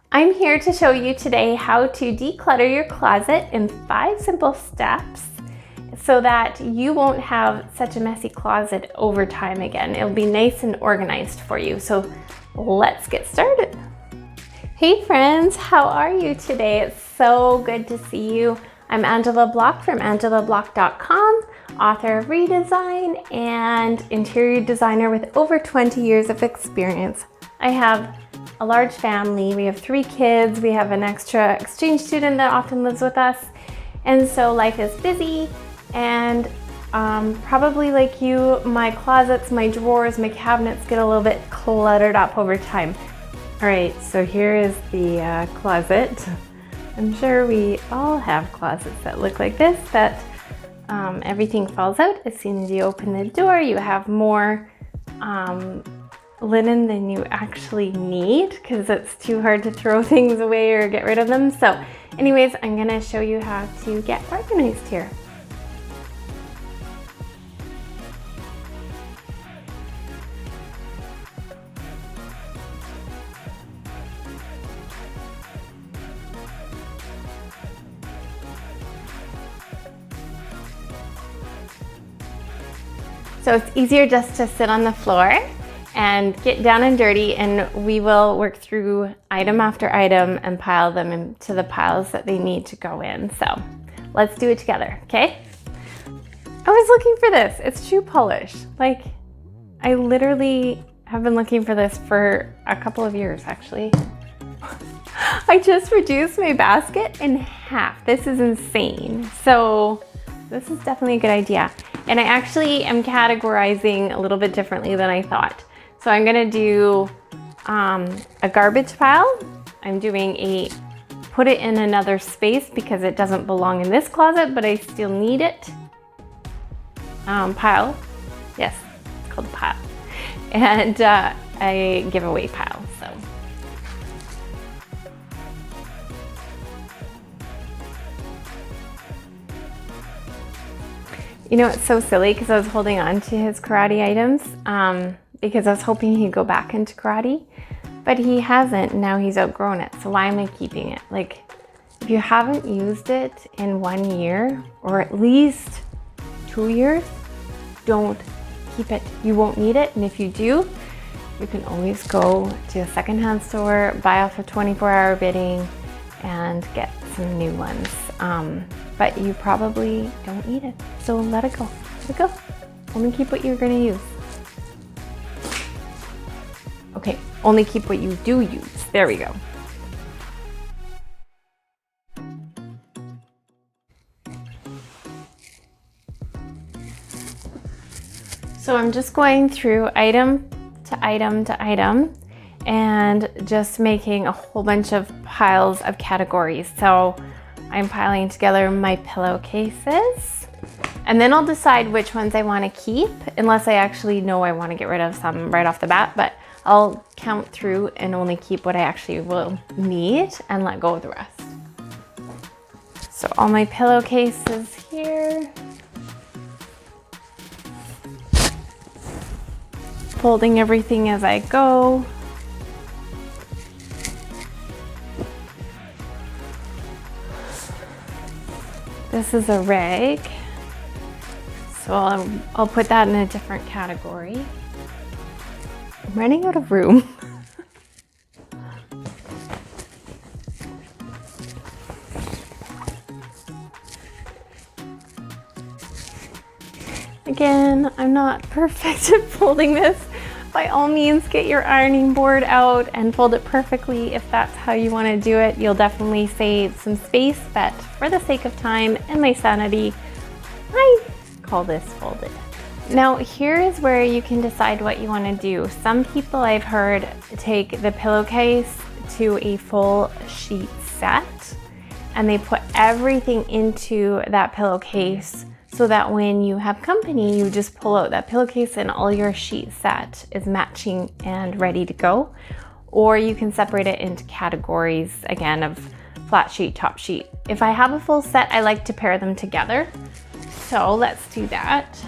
I'm here to show you today how to declutter your closet in 5 simple steps so that you won't have such a messy closet over time again. It'll be nice and organized for you. So let's get started. Hey friends, how are you today? It's so good to see you. I'm Angela Block from angelablock.com, author of redesign and interior designer with over 20 years of experience. I have a large family. We have 3 kids. We have an extra exchange student that often lives with us. And so life is busy, and probably like you, my closets, my drawers, my cabinets get a little bit cluttered up over time. All right, so here is the closet. I'm sure we all have closets that look like this, that everything falls out as soon as you open the door. You have more linen than you actually need because it's too hard to throw things away or get rid of them. So anyways, I'm gonna show you how to get organized here. So it's easier just to sit on the floor and get down and dirty, and we will work through item after item and pile them into the piles that they need to go in. So let's do it together, okay? I was looking for this. It's shoe polish. Like, I literally have been looking for this for a couple of years, actually. I just reduced my basket in half. This is insane. So this is definitely a good idea. And I actually am categorizing a little bit differently than I thought. So I'm gonna do a garbage pile. I'm doing a put it in another space because it doesn't belong in this closet, but I still need it. Pile. Yes, it's called a pile. And a giveaway pile, so. You know, it's so silly because I was holding on to his karate items because I was hoping he'd go back into karate, but he hasn't. Now he's outgrown it. So why am I keeping it? Like, if you haven't used it in 1 year or at least 2 years, don't keep it. You won't need it. And if you do, you can always go to a secondhand store, buy off of 24-hour bidding, and get some new ones. But you probably don't need it. So let it go. Let it go. Only keep what you're gonna use. Okay, only keep what you do use. There we go. So I'm just going through item to item to item and just making a whole bunch of piles of categories. So I'm piling together my pillowcases, and then I'll decide which ones I want to keep, unless I actually know I want to get rid of some right off the bat, but I'll count through and only keep what I actually will need and let go of the rest. So all my pillowcases here. Folding everything as I go. This is a rag, so I'll put that in a different category. I'm running out of room. Again, I'm not perfect at folding this. By all means, get your ironing board out and fold it perfectly if that's how you want to do it. You'll definitely save some space, but for the sake of time and my sanity, I call this folded. Now, here is where you can decide what you want to do. Some people I've heard take the pillowcase to a full sheet set, and they put everything into that pillowcase so that when you have company, you just pull out that pillowcase and all your sheet set is matching and ready to go. Or you can separate it into categories, again, of flat sheet, top sheet. If I have a full set, I like to pair them together. So let's do that.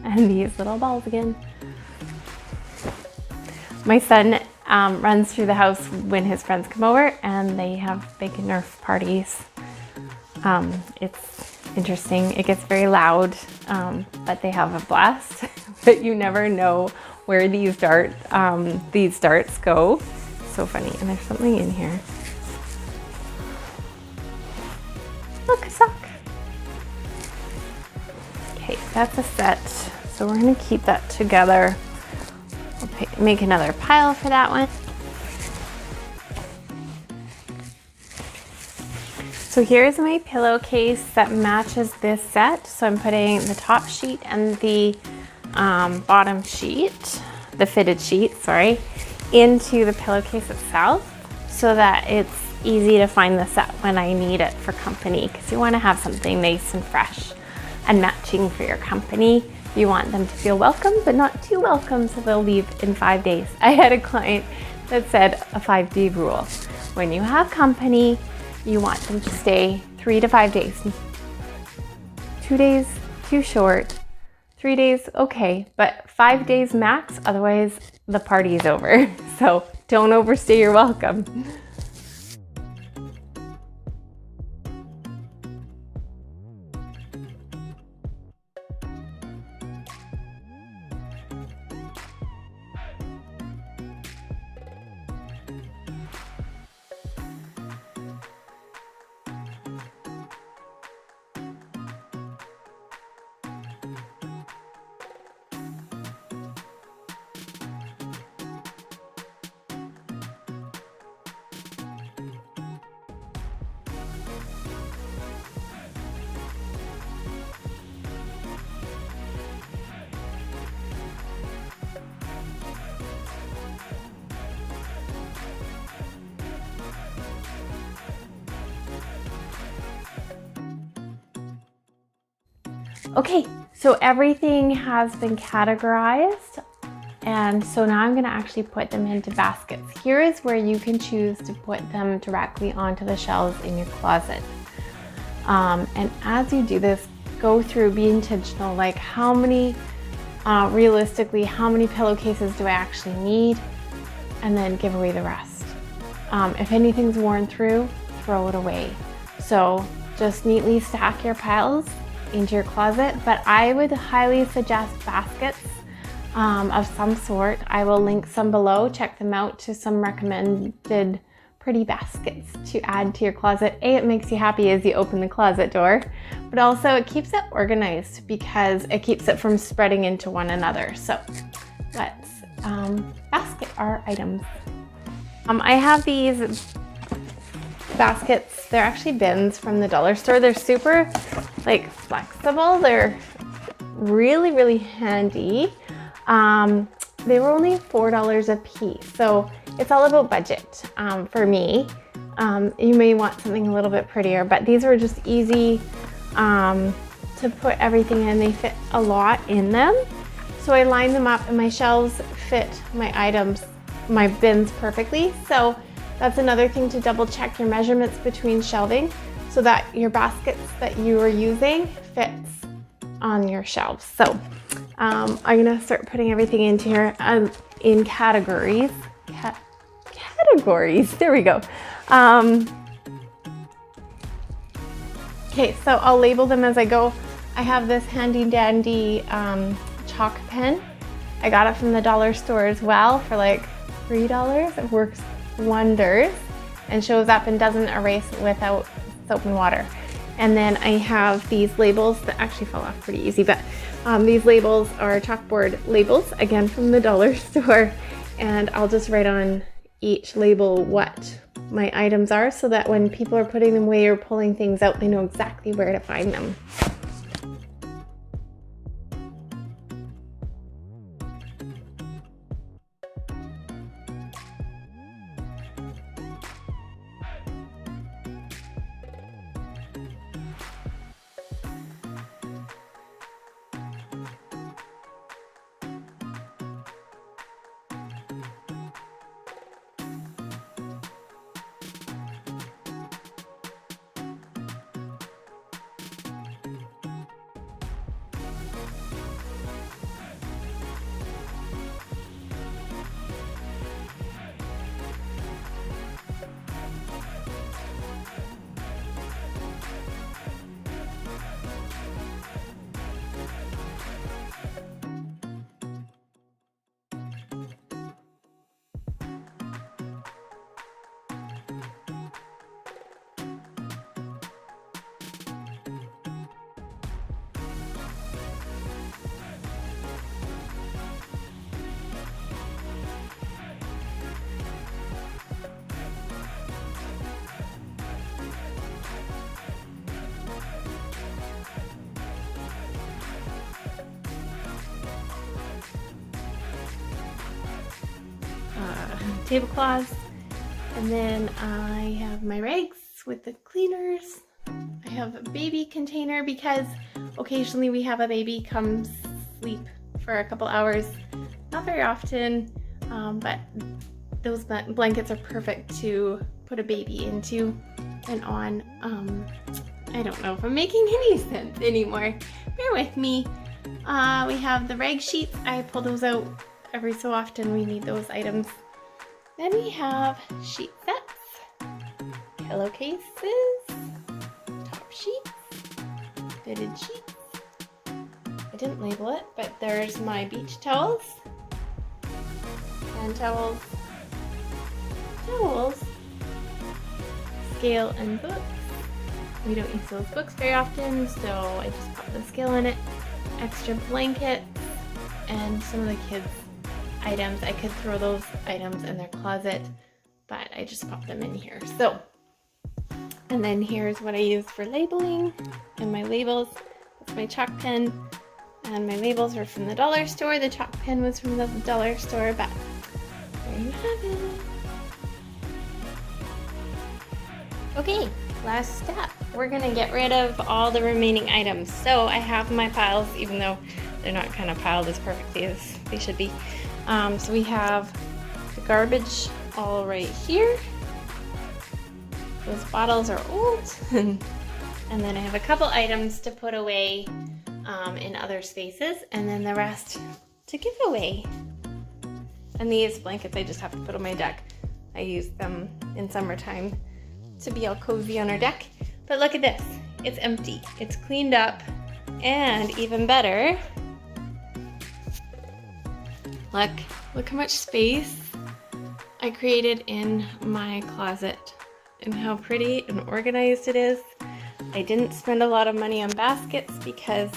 And these little balls again. My son runs through the house when his friends come over, and they have big Nerf parties. It's interesting. It gets very loud, but they have a blast. But you never know where these darts go. So funny. And there's something in here. Look, a sock. Okay, that's a set. So we're gonna keep that together. We'll make another pile for that one. So here's my pillowcase that matches this set. So I'm putting the top sheet and the bottom sheet, the fitted sheet, sorry, into the pillowcase itself so that it's easy to find the set when I need it for company, because you want to have something nice and fresh and matching for your company. You want them to feel welcome, but not too welcome, so they'll leave in 5 days. I had a client that said a 5-day rule. When you have company, you want them to stay 3 to 5 days. 2 days, too short. 3 days, okay, but 5 days max, otherwise the party's over. So don't overstay your welcome. Okay, so everything has been categorized, and so now I'm going to actually put them into baskets. Here is where you can choose to put them directly onto the shelves in your closet. And as you do this, go through, be intentional, like how many, realistically, how many pillowcases do I actually need, and then give away the rest. If anything's worn through, throw it away. So just neatly stack your piles into your closet, but I would highly suggest baskets of some sort. I will link some below. Check them out to some recommended pretty baskets to add to your closet. A, it makes you happy as you open the closet door, but also it keeps it organized because it keeps it from spreading into one another. So let's basket our items. I have these baskets. They're actually bins from the dollar store. They're super like flexible. They're really, really handy. They were only $4 a piece. So it's all about budget for me. You may want something a little bit prettier, but these were just easy to put everything in. They fit a lot in them. So I lined them up and my shelves fit my items, my bins perfectly. So that's another thing to double check your measurements between shelving so that your baskets that you are using fits on your shelves. So I'm gonna start putting everything into here in categories. Categories, there we go. Okay, so I'll label them as I go. I have this handy dandy chalk pen. I got it from the dollar store as well for like $3. It works wonders and shows up and doesn't erase without soap and water. And then I have these labels that actually fall off pretty easy, but these labels are chalkboard labels, again from the dollar store, and I'll just write on each label what my items are so that when people are putting them away or pulling things out, they know exactly where to find them. tablecloths. And then I have my rags with the cleaners. I have a baby container because occasionally we have a baby come sleep for a couple hours. Not very often, but those blankets are perfect to put a baby into and on. I don't know if I'm making any sense anymore. Bear with me. We have the rag sheets. I pull those out every so often. We need those items. Then we have sheet sets, pillowcases, top sheets, fitted sheets. I didn't label it, but there's my beach towels, hand towels, scale and books. We don't use those books very often, so I just pop the scale in it. Extra blankets and some of the kids' items. I could throw those items in their closet, but I just pop them in here. So, and then here's what I use for labeling and my labels. That's my chalk pen, and my labels are from the dollar store. The chalk pen was from the dollar store, but there you have it. Okay, last step. We're gonna get rid of all the remaining items. So I have my piles, even though they're not kind of piled as perfectly as they should be. So we have the garbage all right here. Those bottles are old. And then I have a couple items to put away in other spaces, and then the rest to give away. And these blankets I just have to put on my deck. I use them in summertime to be all cozy on our deck. But look at this, it's empty. It's cleaned up, and even better, look how much space I created in my closet and how pretty and organized it is. I didn't spend a lot of money on baskets because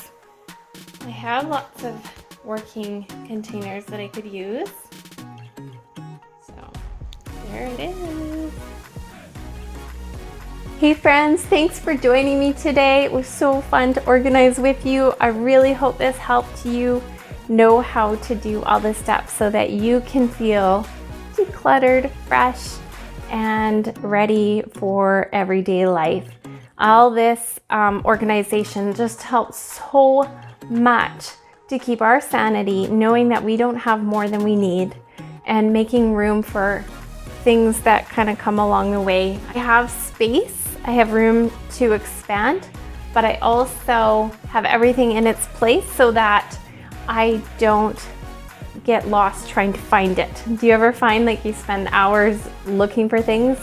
I have lots of working containers that I could use. So there it is. Hey friends, thanks for joining me today. It was so fun to organize with you. I really hope this helped you know how to do all the steps so that you can feel decluttered, fresh, and ready for everyday life. All this organization just helps so much to keep our sanity, knowing that we don't have more than we need, and making room for things that kind of come along the way. I have space, I have room to expand, but I also have everything in its place so that I don't get lost trying to find it. Do you ever find like you spend hours looking for things?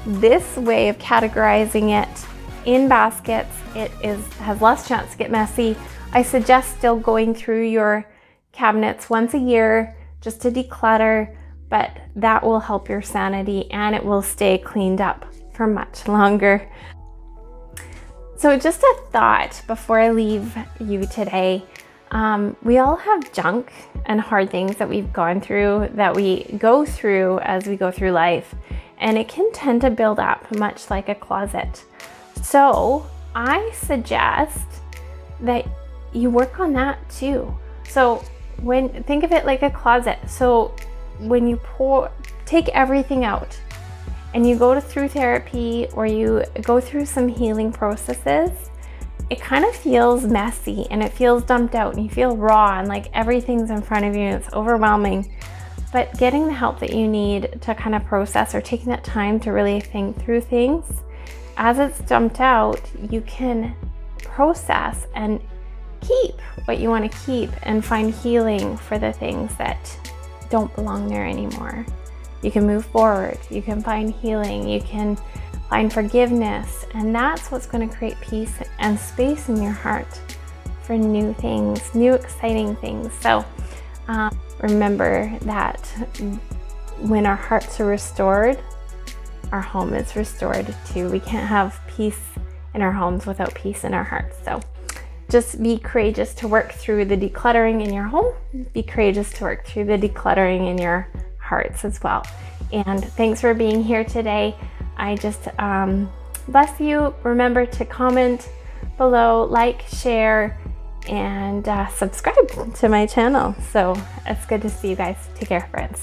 This way of categorizing it in baskets, has less chance to get messy. I suggest still going through your cabinets once a year just to declutter, but that will help your sanity and it will stay cleaned up for much longer. So just a thought before I leave you today. We all have junk and hard things that we've gone through, that we go through as we go through life, and it can tend to build up much like a closet. So I suggest that you work on that too. So think of it like a closet. So when you take everything out and you go through therapy or you go through some healing processes, it kind of feels messy and it feels dumped out and you feel raw and like everything's in front of you and it's overwhelming. But getting the help that you need to kind of process, or taking that time to really think through things, as it's dumped out, you can process and keep what you want to keep and find healing for the things that don't belong there anymore. You can move forward, you can find healing, you can find forgiveness, and that's what's going to create peace and space in your heart for new things, new exciting things. So remember that when our hearts are restored, our home is restored too. We can't have peace in our homes without peace in our hearts. So just be courageous to work through the decluttering in your home. Be courageous to work through the decluttering in your hearts as well. And thanks for being here today. I just bless you. Remember to comment below, like, share, and subscribe to my channel. So it's good to see you guys. Take care, friends.